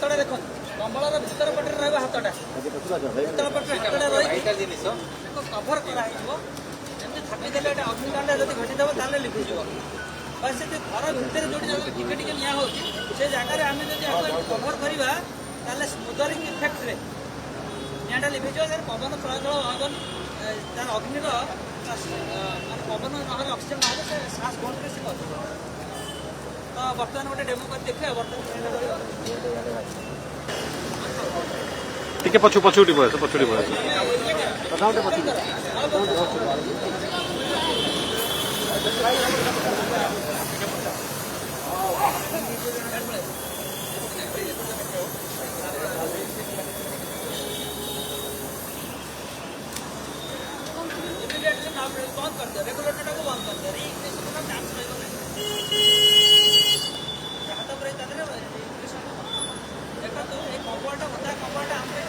हाथटा देखो कम्बलर भितर पटे रहा हाथटा भितर पटे हाथटा रही कभर कराइबो जेमति थापी देले एटा अग्निकांड जदि घटिदब ताले लिखिଯିବ बस से घर भितर जो टिके टिके निया हो से जगह रे आमे जदि कभर करबा ताले स्मूदरिंग इफेक्ट रे नियाटा लिखिଯିବ सर पवन चलाचल हबन तार अग्निर माने पवन नहर ऑक्सीजन नहर से श्वास बंद से कर तो बर्तमान गोटे डेमो कर देखिए टिके पछुटी पड़े बंद कर दिया रेगुलेटर को बंद कर दिया चांस देखो तो ये कंपाउंड होता है कंपाउंड हमरे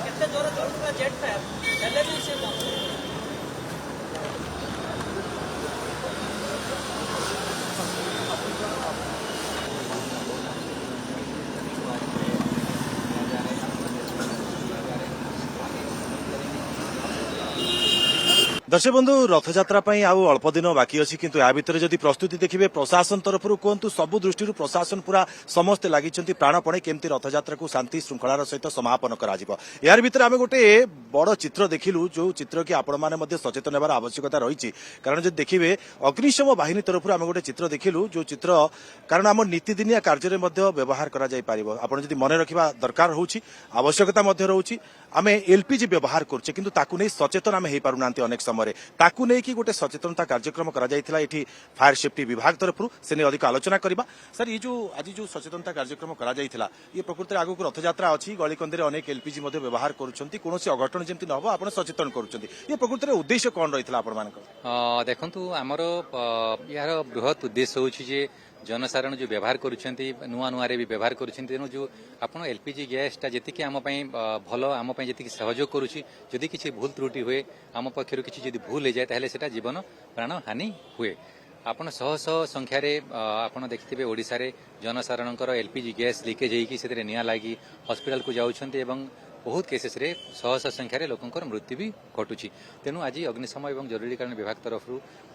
केते जोर चलुवा जेट फायर हेले भी से बंद दर्शक बंधु रथयात्रा अल्प दिन बाकी अच्छी किंतु या भितर जदि प्रस्तुति देखिए प्रशासन तरफ कहतु सबु दृष्टि प्रशासन पूरा समस्ते लगी प्राणपणे केमती रथयात्रा को शांति श्रृंखलार सहित समापन यार भितर आम गोटे बड़ चित्र देखिलु जो चित्र की आपण मैंने सचेतन होबार आवश्यकता रही कारण जब देखिए अग्निशम बाहिनी तरफ आम गोटे चित्र देखिलु जो चित्र कारण आम नीतिदिनिया कार्य व्यवहार कर मन रखा दरकार होची आवश्यकता रोचे आम एलपीजी व्यवहार करुचे किंतु ताकू नहीं सचेतन आम हो पारना अनेक समय ताकू नहीं कि गोटे सचेतनता कार्यक्रम कर फायर सेफ्टी विभाग तरफ से नहीं अधिक आलोचना करवा सर ये जो आज जो सचेतनता कार्यक्रम कर ये प्रकृति में आगक रथयात्रा अच्छी गलिकंदी में एलपीजी व्यवहार कौन अघटन जमी न हो आप सचेतन करुँच ये प्रकृति में उद्देश्य कौन रही देखु आमर यार बृहत उद्देश्य हूँ जनसाधारण जो व्यवहार करुँच नुआ नुआ भी व्यवहार करुँच तेणु जो आप एलपीजी गैसटा जी आम भल आम जी सहयोग करुँच जदि किसी भूल त्रुटि हुए आम पक्षर किसी भूल हो जाए ताहले सेटा जीवन प्राण हानि हुए आपण शह शह संख्यार आप देखिए ओडिशा रे जनसाधारण एलपीजी गैस लिकेज होगी से निया लगी हॉस्पिटल को जाउछन्ते एवं बहुत केसेस रे शह शह संख्यार लोकंकर मृत्यु भी घटुची तेणु आज अग्निशम एवं जरूरीकालीन विभाग तरफ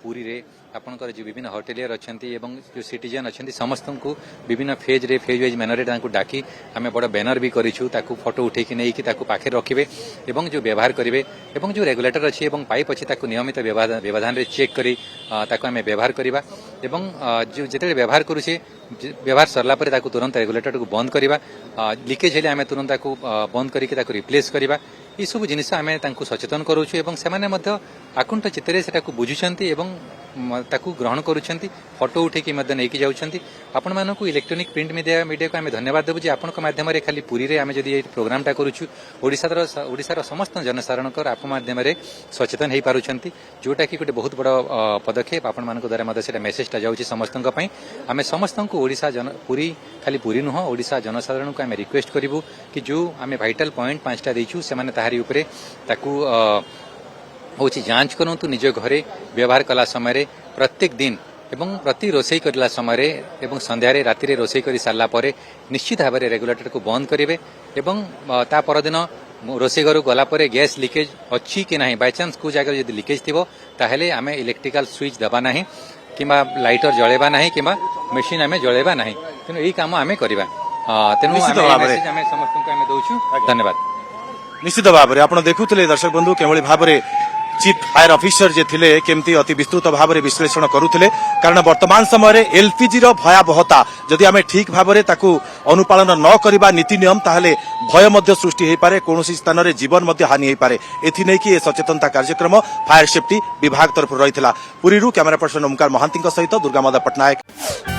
पुरी रे आपनकर जो विभिन्न होटेलियर अच्छी एवं जो सिटीजन अच्छी समस्त को विभिन्न फेज वाइज मैनर डाकी आम बड़ बैनर भी करूँ फोटो उठेकी नहीं कि पाखे रखिए एवं जो व्यवहार करेंगे एवं जो रेगुलेटर अच्छी एवं पाइप अच्छी नियमित व्यवधान रे चेक करी आम व्यवहार करवा एवं जो जिते व्यवहार करुचे व्यवहार सरला पर तुरंत रेगुलेटर को बंद करवा लिकेज हेले आम तुरंत बंद करके रिप्लेस करवा ये सब जिनिस आम सचेतन करूँ एवं से आकुंठ चित्तरे से बुझुंट एवं ताकू ग्रहण करुँच फोटो उठेकी नहीं जाऊँगी आपण मानक इलेक्ट्रोनिक प्रिंट मीडिया को आम धन्यवाद देवु जे आपन माध्यम खाली पुरी रे आम जदि प्रोग्रामटा करूँ ओडिशार समस्त जनसाधारण आप माध्यम सचेतन हो पार्टी जोटा कि गोटे बहुत बड़ पदक्षेप आपण मान द्वारा से मेसेजटा जाऊँगी समस्त आम समस्त ओडिशा पुरी खाली पुरी नुह ओडिशा जनसाधारण को आम रिक्वेस्ट करूँ कि जो आम भाइटाल पॉइंट 5टा देचु से ताहारी उपरे ताकू हूँ जांच करूँ निज घरे व्यवहार कला समय प्रत्येक दिन एवं प्रति रोषई करला समय एवं संध्यारे राति रोषई कर सारा पर निश्चित भाव में रेगुलेटर को बंद करेंगे एवं ता परदिन रोषई घर गला गैस लिकेज अच्छी कि नहीं बाय चांस को जगह जब लिकेज थी ताहले आम इलेक्ट्रिकल स्विच दबा ना कि लाइटर जलेबा ना कि मेसीन आम जलेबा ना तेणु यही कम आम करवा तेणु समस्त दौचु धन्यवाद निश्चित भाव में आप देखुले दर्शक बंधु केवल भाव में चीफ फायर ऑफिसर जे थिले केमती अति विस्तृत भाव में विश्लेषण करुले कारण वर्तमान समय एलपीजी भयावहता जदि आम ठीक भाव में अनुपालन न करवा नीति नियम ताहले भय सृष्टि हो पारे कौन स्थान में जीवन हानि हो पारे एथि कि सचेतनता कार्यक्रम फायर सेफ्टी विभाग तरफ रही पुरी कैमरा पर्सन ओमकार महांती सहित दुर्गामादा पट्टनायक।